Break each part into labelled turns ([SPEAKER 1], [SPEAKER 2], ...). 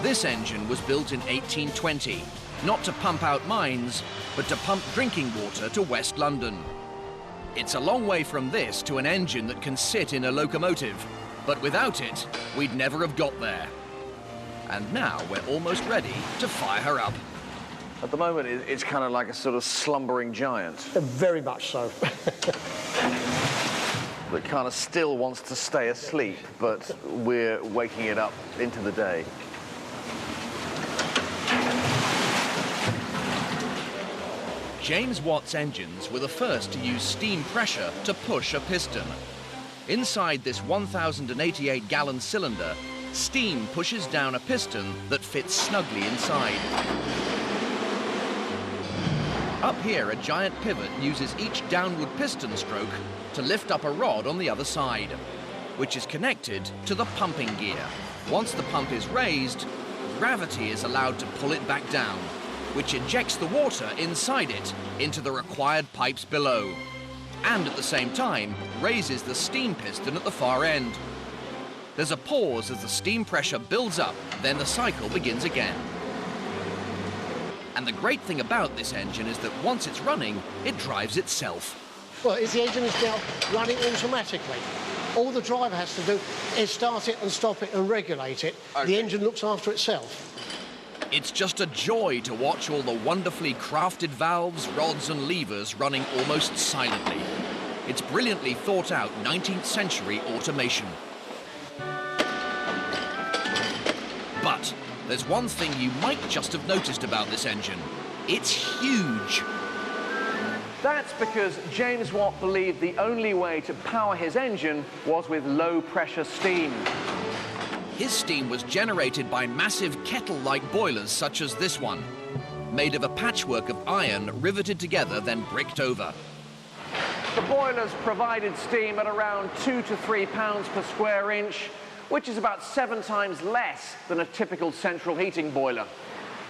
[SPEAKER 1] This engine was built in 1820, not to pump out mines, but to pump drinking water to West London. It's a long way from this to an engine that can sit in a locomotive, but without it, we'd never have got there. And now we're almost ready to fire her up.
[SPEAKER 2] At the moment, it's kind of like a sort of slumbering giant.
[SPEAKER 3] Very much so.
[SPEAKER 2] That kind of still wants to stay asleep, but we're waking it up into the day.
[SPEAKER 1] James Watt's engines were the first to use steam pressure to push a piston. Inside this 1,088-gallon cylinder, steam pushes down a piston that fits snugly inside. Up here, a giant pivot uses each downward piston stroke to lift up a rod on the other side, which is connected to the pumping gear. Once the pump is raised, gravity is allowed to pull it back down, which injects the water inside it into the required pipes below, and at the same time raises the steam piston at the far end. There's a pause as the steam pressure builds up, then the cycle begins again. And the great thing about this engine is that once it's running, it drives itself.
[SPEAKER 3] Well, the engine is now running automatically. All the driver has to do is start it and stop it and regulate it. Okay. The engine looks after itself.
[SPEAKER 1] It's just a joy to watch all the wonderfully crafted valves, rods and levers running almost silently. It's brilliantly thought out 19th century automation. But there's one thing you might just have noticed about this engine. It's huge.
[SPEAKER 2] That's because James Watt believed the only way to power his engine was with low-pressure steam.
[SPEAKER 1] His steam was generated by massive kettle-like boilers such as this one, made of a patchwork of iron riveted together then bricked over.
[SPEAKER 2] The boilers provided steam at around 2 to 3 pounds per square inch, which is about 7 times less than a typical central heating boiler.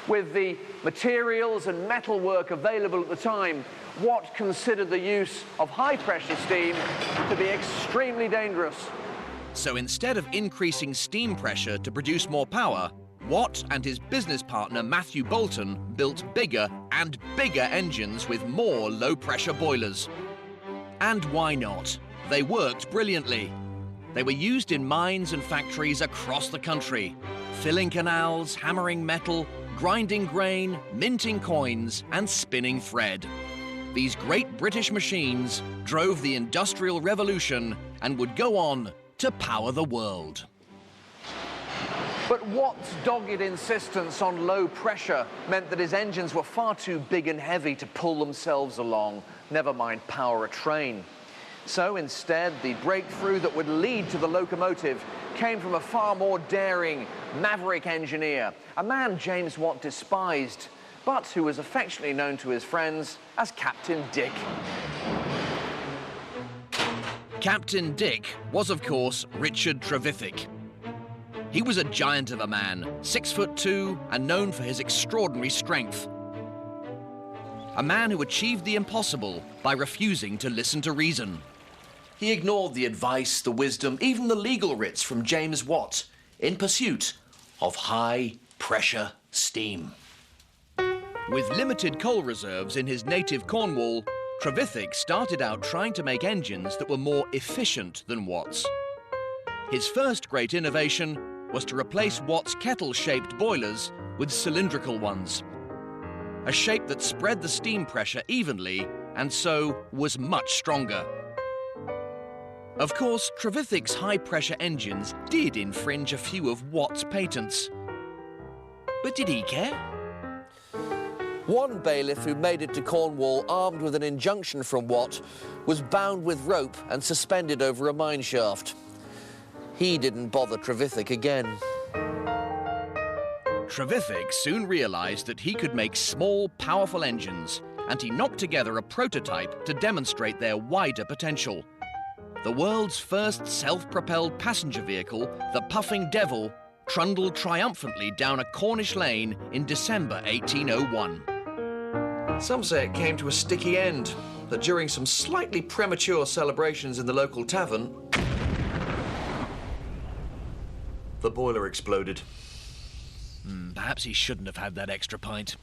[SPEAKER 2] With the materials and metalwork available at the time, Watt considered the use of high-pressure steam to be extremely dangerous.
[SPEAKER 1] So instead of increasing steam pressure to produce more power, Watt and his business partner Matthew Boulton built bigger and bigger engines with more low-pressure boilers. And why not? They worked brilliantly. They were used in mines and factories across the country, filling canals, hammering metal, grinding grain, minting coins, and spinning thread. These great British machines drove the Industrial Revolution and would go on to power the world.
[SPEAKER 2] But Watt's dogged insistence on low pressure meant that his engines were far too big and heavy to pull themselves along, never mind power a train. So instead, the breakthrough that would lead to the locomotive came from a far more daring, maverick engineer, a man James Watt despised, but who was affectionately known to his friends as Captain Dick.
[SPEAKER 1] Captain Dick was, of course, Richard Trevithick. He was a giant of a man, 6'2", and known for his extraordinary strength. A man who achieved the impossible by refusing to listen to reason. He ignored the advice, the wisdom, even the legal writs from James Watt in pursuit of high-pressure steam. With limited coal reserves in his native Cornwall, Trevithick started out trying to make engines that were more efficient than Watt's. His first great innovation was to replace Watt's kettle-shaped boilers with cylindrical ones, a shape that spread the steam pressure evenly and so was much stronger. Of course, Trevithick's high-pressure engines did infringe a few of Watt's patents. But did he care? One bailiff who made it to Cornwall armed with an injunction from Watt was bound with rope and suspended over a mine shaft. He didn't bother Trevithick again. Trevithick soon realized that he could make small, powerful engines, and he knocked together a prototype to demonstrate their wider potential. The world's first self-propelled passenger vehicle, the Puffing Devil, trundled triumphantly down a Cornish lane in December 1801. Some say it came to a sticky end, that during some slightly premature celebrations in the local tavern, the boiler exploded. Perhaps he shouldn't have had that extra pint.